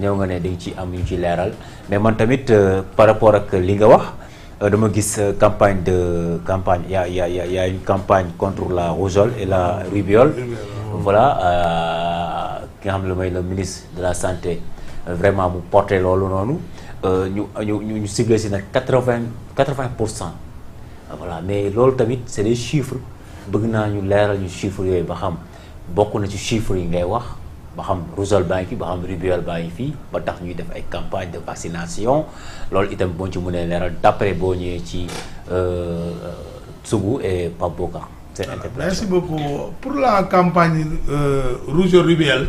ñëw nga ne dañ ci am ñu ci leeral mais man tamit par rapport ak li nga wax dama gis campagne y a une campagne contre la rougeole et la rubéole. Voilà ki nga xam ne mooy le ministre de la santé vraiment mu porté loolu noonu ñu ciblé si nag 80%. Voilà mais loolu tamit c'est des chiffres bëgg naa ñu leeral ñu chiffres yooyu ba xam bokk na ci chiffres yi ngay wax ba xam rougeole baa ngi fi ba xam rubéole baa ngi fi ba tax ñuy def ay campagne de vaccination loolu itam boo ci mënee leeral d'après boo ñëwee ci Sougou et Pape Bokar. Merci beaucoup pour la campagne rougeole rubéole.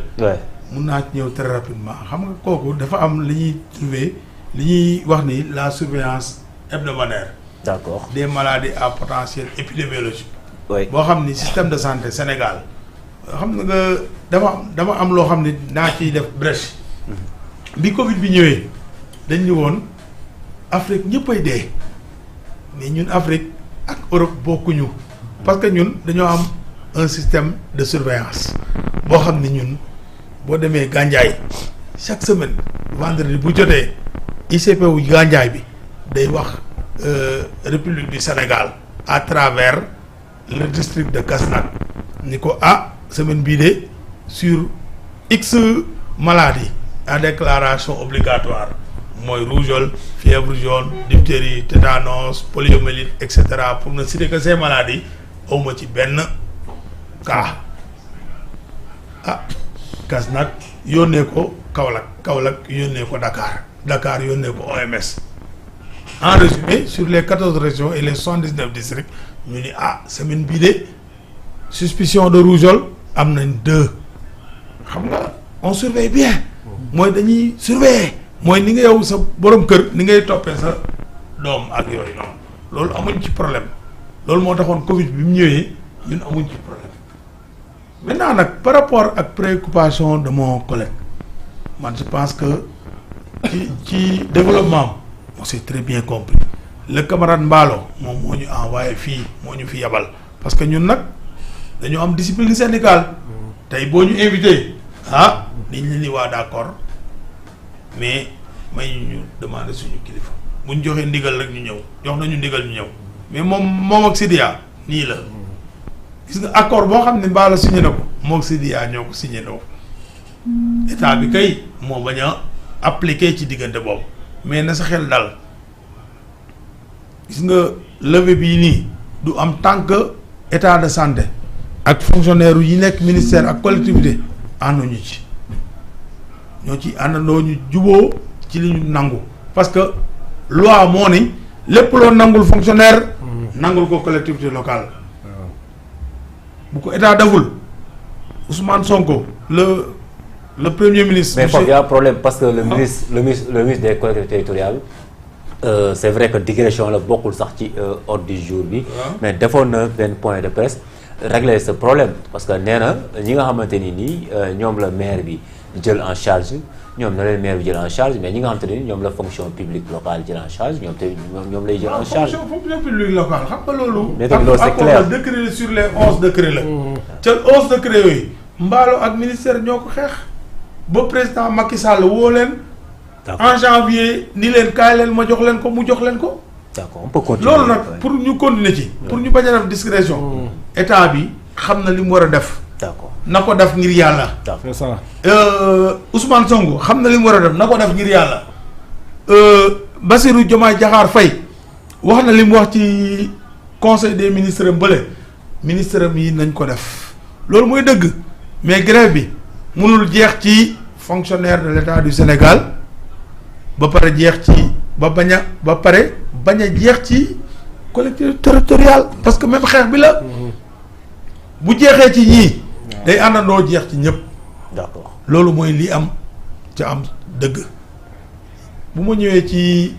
mun naa ci ñëw très rapidement xam nga kooku dafa am li ñuy trouver li ñuy wax ni la surveillance hebdomadaire. D'accord. Des maladies à potentiel épidémiologique. Oui. boo xam ni système de santé Sénégal xam nga dama am loo xam ni naa ciy def brèche. bi Covid bi ñëwee dañ ñu woon Afrique ñëppay dee mais ñun Afrique ak Europe bokkuñu. parce que ñun dañoo am un système de surveillance boo xam ni ñun boo demee Gandiaye chaque semaine vendredi bu jotee ICP wu Gandiaye bi day wax République du Sénégal à travers le district de Kasnack ni ko semaine bii de sur X maladies à déclaration obligatoire mooy rougeole fièvre jaune diphtérie tétanos poliomyélite et cetera pour ne citer que ces maladies awma ci benn cas Kasnack yónnee ko Kaolack yónnee ko Dakar yónnee ko OMS en résumé sur les 14 régions et les 79 districts ñu ni semaine bii de suspicion de rougeole am nañ 2 xam nga on surveille bien mooy dañuy surveiller mooy ni nga yow sa borom kër ni ngay toppee sa doom ak yooyu noonu loolu amuñ ci problème loolu moo taxoon Covid bi mu ñëwee ñun amuñ ci problème maintenant nag par rapport ak préoccupation de mon collègue man je pense que ci développement on s'est très bien compris le camarade Mballo moom moo ñu envoyé fii moo ñu fi yabal parce que ñun nag dañoo am discipline syndicale tey boo ñu invité niñ la ni waa d'accord mais may ñu demander suñu kilifa bu ñu joxee ndigal rek ñu ñëw jox nañu ndigal ñu ñëw mais moom ak Sidia nii la gis nga accord boo xam ne Mballo signé na ko moom ak Sidia ñoo ko signé doo état bi kay moo bañ a appliqué ci diggante boobu mais na sa xel dal gis nga levée bii nii du am tant que état de santé ak fonctionnaire yi nekk ministère ak collectivité ànduñu ci ñoo ci àndandoo ñu juboo ci li ñu nangu parce que loi moo ni lépp loo nangul fonctionnaire nangul ko collectivité locale bu ko état deful Ousmane Sonko le premier ministre. mais foofu y a un problème parce que le ministre des collectivités territoriales c'est vrai que digression la bokkul sax ci ordre du jour bi. mais defoon na benn point de presse régler ce problème parce que nee na ñi nga xamante ni nii ñoom la maire bi jël en charge ñoom na leen maire bi jël en charge mais ñi nga xamante ni ñoom la fonction publique locale jël en charge ñoom te ñoom lay jël en charge. fonction publique locale xam nga loolu. mais tamit loolu c'est clair décret sur les 11 décrets la. ca 11 décrets yooyu Mballo ak ministère ñoo ko xeex ba président Macky Sall woo leen. en janvier ni leen kaay leen ma jox leen ko mu jox leen ko. d'accord on peut continuer loolu nag pour ñu continuer ci. pour ñu bañ a def discrétion. état bi xam na li mu war a def. d'accord na ko def ngir yàlla. d'accord c'est ça. Ousmane Sonko xam na li mu war a def na ko def ngir yàlla. Bassirou Diomaye Diakhar Faye wax na li mu wax ci conseil des ministres bële ministre am yi nañ ko def loolu mooy dëgg mais grève bi mënul jeex ci fonctionnaire de l'État du Sénégal ba pare jeex ci ba pare bañ a jeex ci collectivité territoriale parce que même xeex bi la bu jeexee ci ñii day àndandoo jeex ci ñëpp. d'accord loolu mooy li am ca am dëgg bu ma ñëwee ci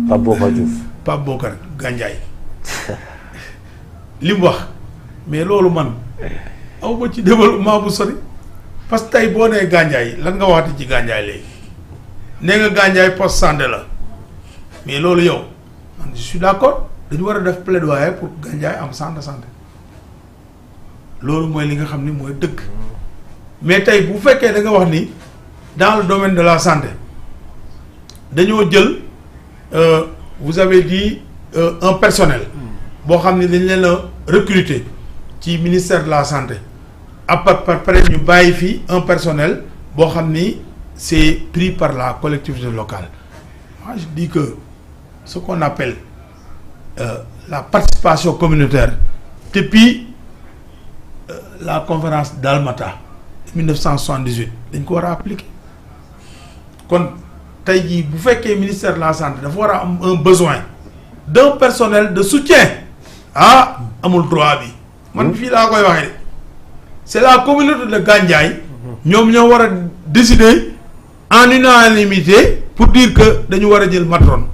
Pape Bokar Diouf Pape Bokar Gandiaye li mu wax mais loolu man aw ba ci développement bu sori parce que tey boo nee Gandiaye lan nga waxati ci Gandiaye léegi nee nga Gandiaye poste santé la mais loolu yow man je suis d'accord dañu war a def plaidoyer pour Gandiaye am centre de santé loolu mooy li nga xam ni mooy dëgg mais tey bu fekkee da nga wax ni dans le domaine de la santé dañoo jël vous avez dit un personnel boo xam ne dañ leen a recruter ci ministère de la santé après ñu bàyyi fi un personnel boo xam ni c'est pris par la collectivité locale. Moi je dis que ce qu'on appelle la participation communautaire depuis la conférence d'Almata 1978 dañ ko war a appliquer kon tey jii bu fekkee ministère de la santé dafa war a am un besoin d'un personnel de soutien amul droit bi man fii laa koy waxee c'est la communauté de Gandiaye ñoom ñoo war a décider en unanimité pour dire que dañu war a jël matron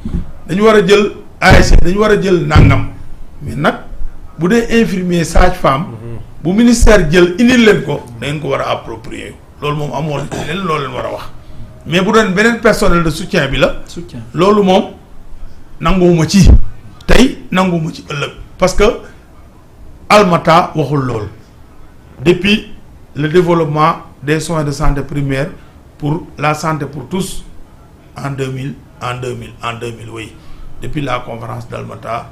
dañu war a jël ASC dañu war a jël nangam mais nag bu dee infirmier sage-femme bu ministère jël indil leen ko da ngeen ko war a approprier loolu moom amoon leen loolu leen war a wax mais bu doon beneen personnel de soutien bi la loolu moom nanguwuma ci tey nanguwuma ci ëllëg parce que Almata waxul loolu depuis le développement des soins de santé primaire pour la santé pour tous en 2000 oui depuis la conférence d'Almata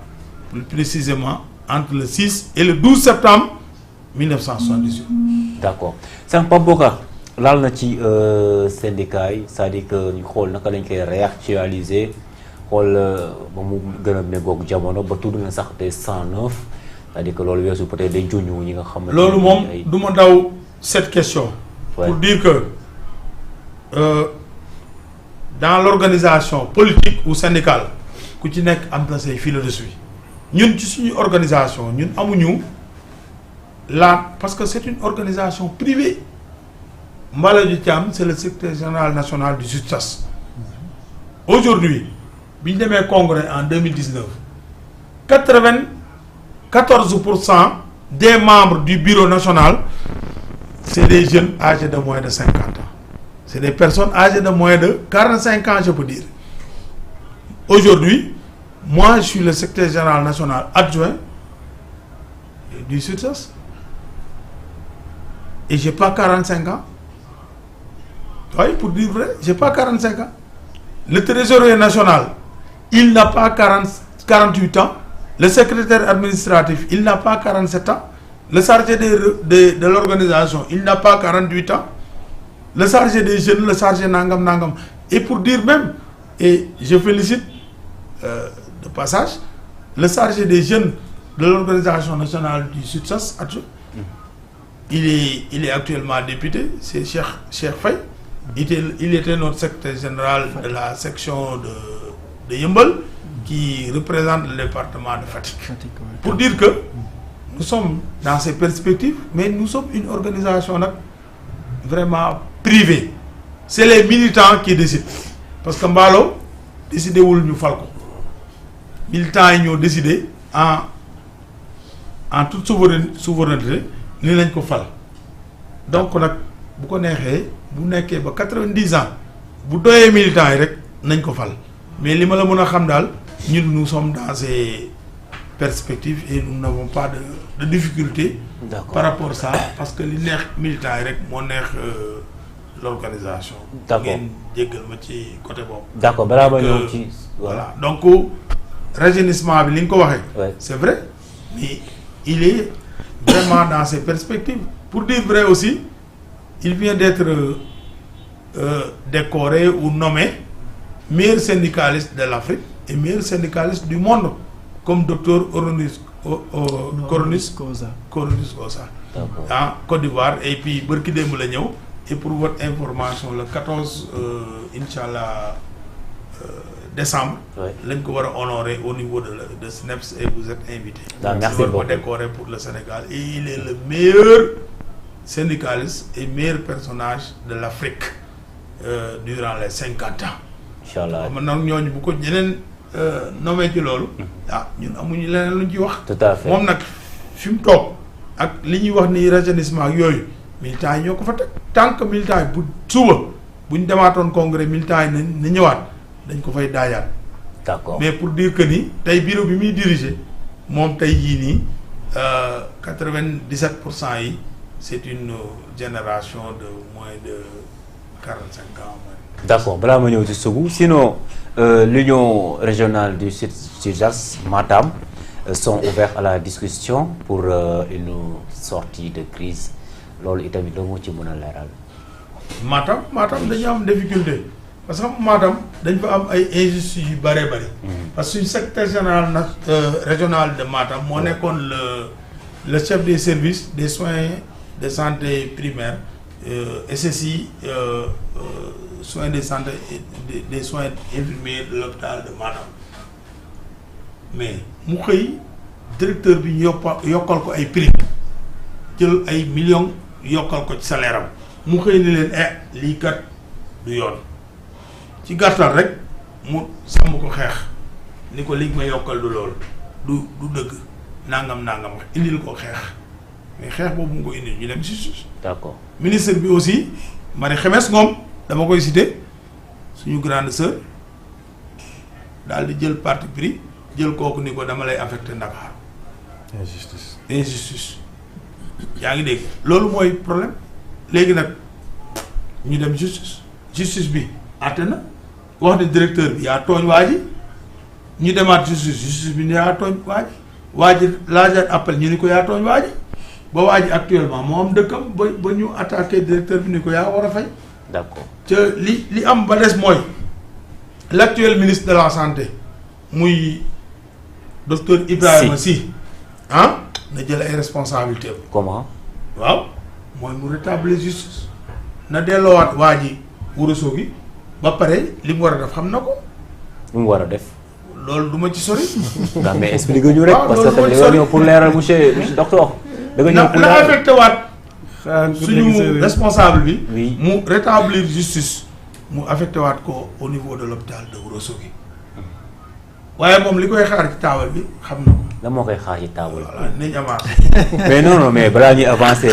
plus précisément entre le 6 et le 12 septembre 1978. D'accord sànq Pape Bokar laal na ci syndicat yi c'est-à-dire que ñu xool naka lañ koy réactualiser xool ba mu gën a méngoog jamono ba tudd na sax te 109 c'est-à-dire que loolu weesu peut-être day junj ñi nga xam ne loolu moom du ma daw cette question. Pour dire que dans l'organisation politique ou syndicale ku ci nekk am na say philosophie ñun ci suñu organisation ñun amuñu parce que c'est une organisation privée. Mbaladio Thiam c'est le secrétaire général national du SUTSAS. Aujourd'hui bi ñu demee congrès en 2019 94% des membres du bureau national c'est des jeunes âgés de moins de 50 ans. C'est des personnes âgées de moins de 45 ans, je peux dire. Aujourd'hui, moi, je suis le secrétaire général national adjoint du SUTSAS. Et j'ai pas 45 ans. Oui, pour dire vrai, j'ai pas 45 ans. Le trésorier national, il n'a pas 48 ans. Le secrétaire administratif, il n'a pas 47 ans. Le chargé de l'organisation, il n'a pas 48 ans. Le chargé des jeunes, le chargé nangam nangam. Et pour dire même, et je félicite de passage, le chargé des jeunes de l'organisation nationale du SUTSAS, il est actuellement député, c'est Cheikh Faye. Il était notre secrétaire général de la section de Yeumbeul qui représente le département de Fatick. Pour dire que nous sommes dans ces perspectives, mais nous sommes une organisation vraiment privée. C'est les militants qui décident. Parce que Mbalo décidé wul ñu fal ko. Militants yi ñoo décidé en toute souveraineté ni lañ ko fal. Donc nag bu ko neexee bu nekkee ba 90 ans bu doyee militants yi rek nañ ko fal mais li ma la mën a xam daal ñun nous sommes dans ces perspectives et nous n'avons pas de difficulté par rapport à ça parce que li neex militants yi rek moo neex l'organisation. D'accord ngeen jéggal ma ci côté boobu. D'accord balaa ma ñëw ci voilà donc rajeunissement bi li nga ko waxee. C'est vrai mais il est vraiment dans ces perspectives. Pour dire vrai aussi, il vient d'être décoré ou nommé meilleur syndicaliste de l'Afrique et meilleur syndicaliste du monde, comme Dr Coronis Kosa en Côte d'Ivoire. Et puis bërki démb la ñëw. Et pour votre information, le 14 Inch'Allah décembre, lañ ko war a honorer au niveau de SNEPS et vous êtes invité. Merci beaucoup. Décoré pour le Sénégal et il est le meilleur syndicaliste et meilleur personnage de l'Afrique durant les 50 ans. Inch'Allah. Man nag ñooñu bu ko ñeneen nommé ci loolu. ñun amuñu leneen luñ ci wax. Tout à fait moom nag fi mu toog ak li ñuy wax ni rajeunissement ak yooyu militants yi ñoo ko fa teg tant que militants yi bu suba buñ demaatoon congrès militants yi na ñëwaat dañ ko fay daajaat. D'accord mais pour dire que ni tey bureau bi muy diriger moom tey jii nii 97% yi c'est une génération de moins de 45 ans. D'accord balaa ma ñëw ci Sougou sinon l'union régionale du SYTJAS Matam sont ouverts à la discussion pour une sortie de crise loolu itamit doo moo ci mën a leeral. Matam dañu am difficulté parce que Matam dañ fa am ay injustices yu bëree bëri. parce que suñu secrétaire général régional de Matam moo nekkoon le chef des services des soins de santé primaire SSI soins de santé des soins infirmiers de l'hôpital de Matam mais mu xëy directeur bi ñu yokkal ko ay prix jël ay millions yokkal ko ci salaire am mu xëy ni leen lii kat du yoon ci gàttal rek mu sàmm ko xeex ni ko liñ ma yokkal du loolu du dëgg nangam indil ko xeex mais xeex boobu mu ko indil ñu dem justice. D'accord. Ministre bi aussi Marie Khemesse Ngom dama koy citer suñu grande sœur daal di jël parti pris jël kooku ni ko dama lay affecté Dakar. injustice yaa ngi dégg loolu mooy problème léegi nag ñu dem justice bi àtte na wax ne directeur bi yaa tooñ waa ji ñu demaat justice bi ne yaa tooñ waa ji laajaat appel ñu ni ko yaa tooñ waa ji ba waa ji actuellement moo am dëkkam ba ñu attaqué directeur bi ni ko yaa war a fay. D'accord. te li am ba des mooy l'actuel ministre de la santé muy docteur Ibrahima Sy na jël ay responsabilités am. Comment. waaw mooy mu rétablir justice na delloowaat waa ji Ourossogui ba pare li mu war a def xam na ko. li mu war a def. loolu du ma ci sori. waaw mais explique ñu rek. parce que tamit da nga ñëw pour leeral monsieur docteur. da nga ñëw pour na affecté waat suñu responsable bi. oui mu rétablir justice mu affecté waat ko au niveau de l'hôpital de Ourossogui waaye moom li koy xaar ci taabal bi xam na ko. lan moo koy xaar ci taabal. voilà nañ avancé. mais non mais balaa ñuy avancer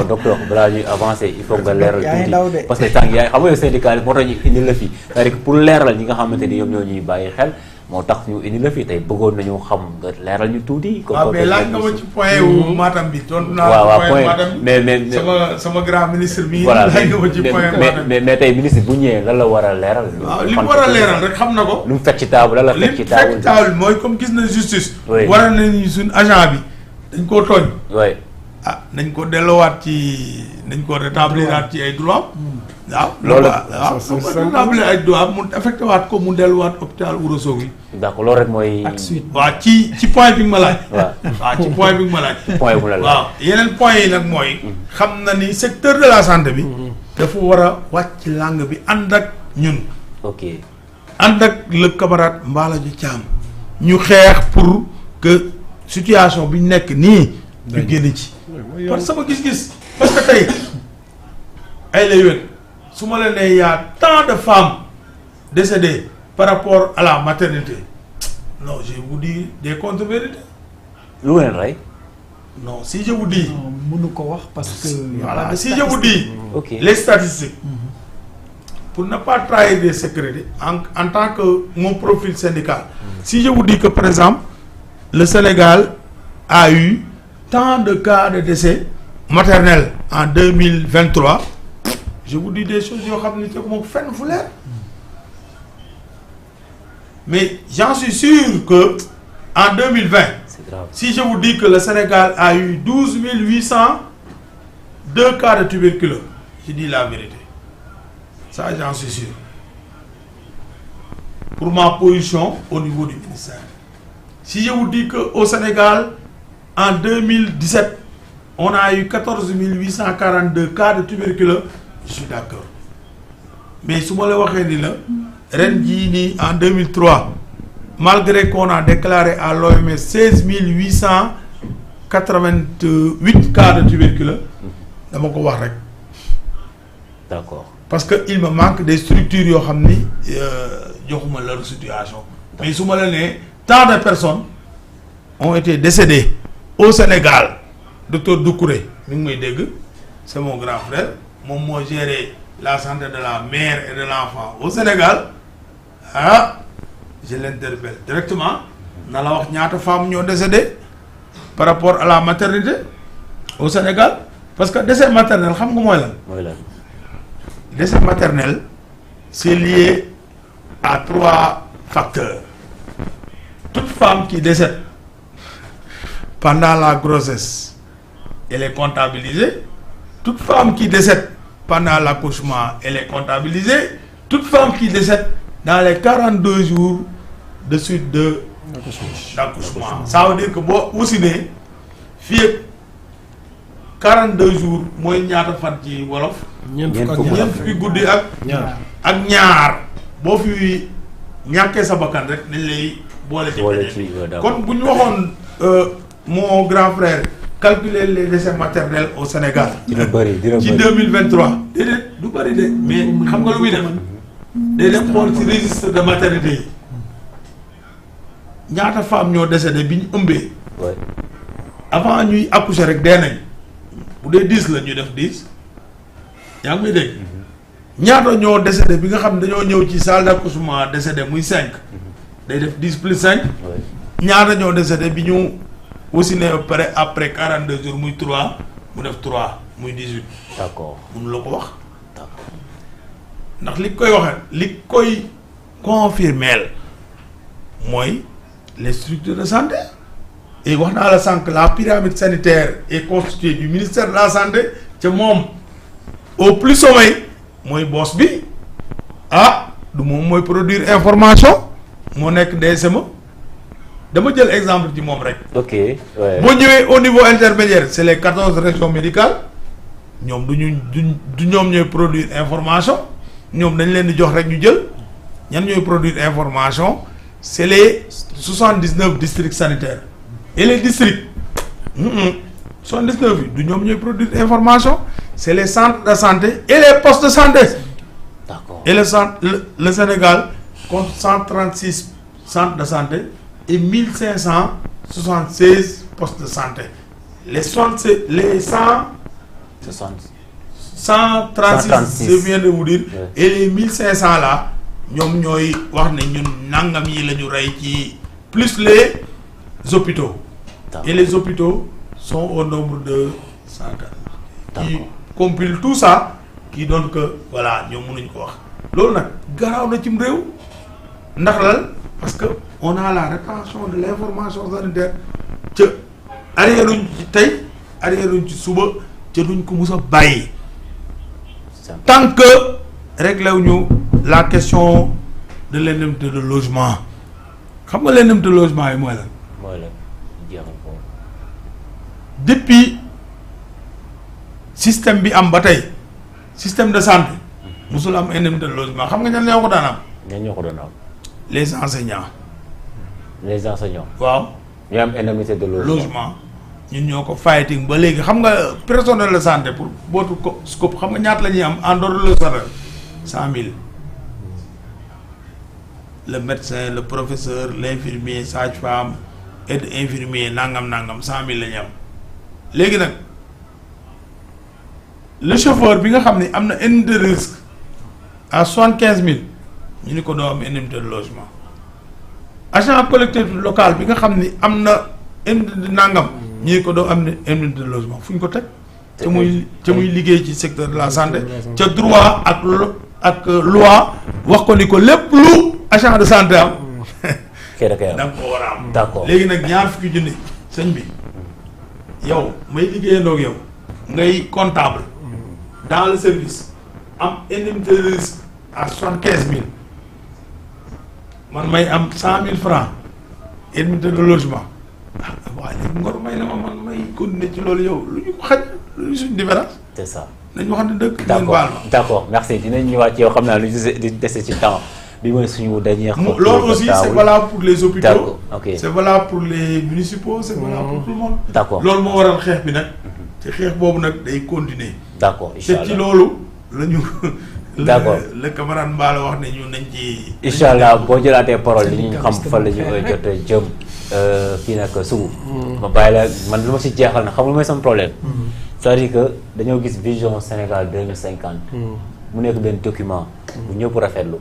docteur balaa ñuy avancer il faut nga leeral tuuti parce que tànk yaay xam nga syndicat moo tax ñu indi la fi c'est-à-dire que pour leeral ñi nga xamante ni ñoom ñoo ñuy bàyyi xel moo tax ñu indi la fi tey bëggoon nañu xam nga leeral ñu tuuti. waaw mais laaj nga ma ci point wu Matam bi. tontu naa waaw point Matam mais sama grand ministre bi. voilà laaj nga ma ci point Matam mais tey ministre bu ñëwee lan la war a leeral. waaw li mu war a leeral rek xam na ko. lu mu fekk ci table lan la fekk ci table. li mu fekk ci table mooy comme gis na justice. oui war nañu suñ agent bi dañ koo tooñ. oui nañ ko delloowaat nañ ko rétabliraat ci ay droit. waaw loolu waaw su ko rétablir ay droit mu affecté waat ko mu delluwaat hôpital Ourossogui. d'accord loolu rek mooy. ak suite waaw ci point bi nga ma laaj. waaw ci point bi nga ma laaj. point bu la laaj waaw yeneen point yi nag mooy. xam na ni secteur de la santé bi. dafa war a wàcc langue bi ànd ak ñun. ok ànd ak le camarade Mballo Thiam ñu xeex pour que situation bi ñu nekk nii. ñu génn ci. parce que sama gis-gis parce que tey ay lay wét su ma la nee y a tant de femmes décédées par rapport à la maternité non je vous dis des contre-vérités. lu ma leen rey. non si je vous dis. mënu ko wax parce que. voilà si je vous dis. ok les statistiques. pour ne pas trahir des secrets en tant que mon profil syndical. Si je vous dis que par exemple le Sénégal a eu tant de cas de décès maternels en 2023 je vous dis des choses yoo xam ne te moom fenn fu leer mais j'en suis sûr que en 2020 c'est grave. si je vous dis que le Sénégal a eu 12 802 cas de tuberculose je dis la vérité ça j'en suis sûr pour ma position au niveau du ministère. Si je vous dis qu'au Sénégal en 2017 on a eu 14 842 cas de tuberculose je suis d'accord mais su ma la waxee ni la ren jii nii en 2003 malgré qu'on a déclaré à l'OMS 16 888 cas de tuberculose dama ko wax rek. d'accord parce que il me manque des structures yoo xam ni joxuma leur situation mais su ma la nee tant de personnes ont été décédées au Sénégal docteur Doucouré mi ngi may dégg c'est mon grand frère moom moo géré la santé de la mère et de l'enfant au Sénégal je l'interpelle directement na la wax ñaata femmes ñoo décédé par rapport à la maternité au Sénégal parce que décès maternel xam nga mooy lan. mooy lan. décès maternel c'est lié à 3 facteurs. Toute femme qui décède pendant la grossesse, elle est comptabilisée. Toute femme qui décède pendant l'accouchement, elle est comptabilisée. Toute femme qui décède dans les 42 jours de suite de l'accouchement. Ça veut dire que boo wasinee fii ak 42 jours mooy ñaata fan ci wolof. ñeent fukki guddi ak ñaar boo fi ñàkkee sa bakkan rek dañ lay boole ci kon bu ñu waxoon mon grand frère calculer les décès maternels au Sénégal ci 2023 déedéet du bëri de mais xam nga lu muy def day dem xool ci registre de maternité yi ñaata femme ñoo décédé bi ñu ëmbee avant ñuy accoucher rek dee nañ bu dee 10 la ñu def 10 yaa ngi may dégg ñaata ñoo décédé bi nga xam ne dañoo ñëw ci salle d'accouchement décédé muy 5 day def 10 plus 5 ñaata ñoo décédé bi ñu aussi ne pare après 42 jours muy 3 mu def 3 muy 18. d'accord mun la ko wax. d'accord ndax li koy waxee li koy confirmeel mooy les structures de santé et wax naa la sànq la pyramide sanitaire est constituée du ministère de la santé ca moom au plus sommet mooy boss bi du moom mooy produire information moo nekk DSME dama jël exemple ci moom rek. ok boo ñëwee au niveau intermédiaire c'est les 14 régions médicales ñoom du ñoom ñooy produire information ñoom dañ leen di jox rek ñu jël ñan ñooy produire information c'est les 79 districts sanitaires et les districts 79 yi du ñoom ñooy produire information c'est les centres de santé et les postes de santé. d'accord et le Sénégal compte 136 centres de santé et 1576 postes de santé les 136 je viens de vous dire et les 1500 là ñoom ñooy wax ne ñun nangam yi la ñu rey ci plus les hôpitaux et les hôpitaux sont au nombre de 104 qui compilent tout ça qui donne que voilà ñoom mënuñ ko wax loolu nag garaaw na cim réew ndax lal parce que on a la rétention de l'information sanitaire ca arrière uñ ci tey arrière uñ ci suba ca duñ ko mus a bàyyi tant que réglé wuñu la question de l'indemnité de logement xam nga l'indemnité de logement yi mooy lan jeexal ko depuis système bi am ba tey système de santé musul am indemnité de logement xam nga ñan ñoo ko daan am. ñan ñoo ko daan am. les enseignants. les enseignants. waaw. ñu am indemnité de logement ñun ñoo ko fighting ba léegi xam nga personnel de santé pour bootu ko scope xam nga ñaata la ñuy am en dehors de le salaire 100 000 le médecin le professeur l'infirmier sage-femme aide infirmier nangam 100 000 la ñu am léegi nag le chauffeur bi nga xam ne am na indemnité de risque à 75 000 ñu ni ko doo am indemnité de logement agent collectif local bi nga xam ni am na indemnité de nangam ñu ni ko doo am indemnité de logement fu ñu ko teg te muy liggéey ci secteur de la santé ca droit ak loi wax ko ni ko lépp lu agent de santé am da nga ko war a am. d'accord léegi nag ñaar fukki junni sëñ bi yow may liggéeyandoo ak yow ngay comptable dans le service am indemnité de risque à 75 000 man may am 100 000 francs indemnité de logement waaye léegi ngor may na ma man may continuer ci loolu yow lu ñu ko xaj lu ñu suñ différence. c'est ça. nañ waxante dëgg. d'accord merci dinañ ñëwaat ci yow xam naa lu ñu dese ci temps bi mooy suñu dernière. loolu aussi c'est valable pour les hôpitaux. d'accord ok c'est valable pour les municipaux c'est valable pour tout le monde. d'accord loolu moo waral xeex bi nag. te xeex boobu nag day continuer. d'accord incha allah te ci loolu la ñu. d'accord le camarade Mballo wax ne ñu nañ ci. incha allah boo jëlaatee parole li ñu xam fan la ñu jot jëm kii nag sugu. ma bàyyi la man lu ma si jeexal na xam nga mooy sama problème. c'est-à-dire que dañoo gis vision Sénégal 2050. mu nekk benn document bu ñëpp rafetlu.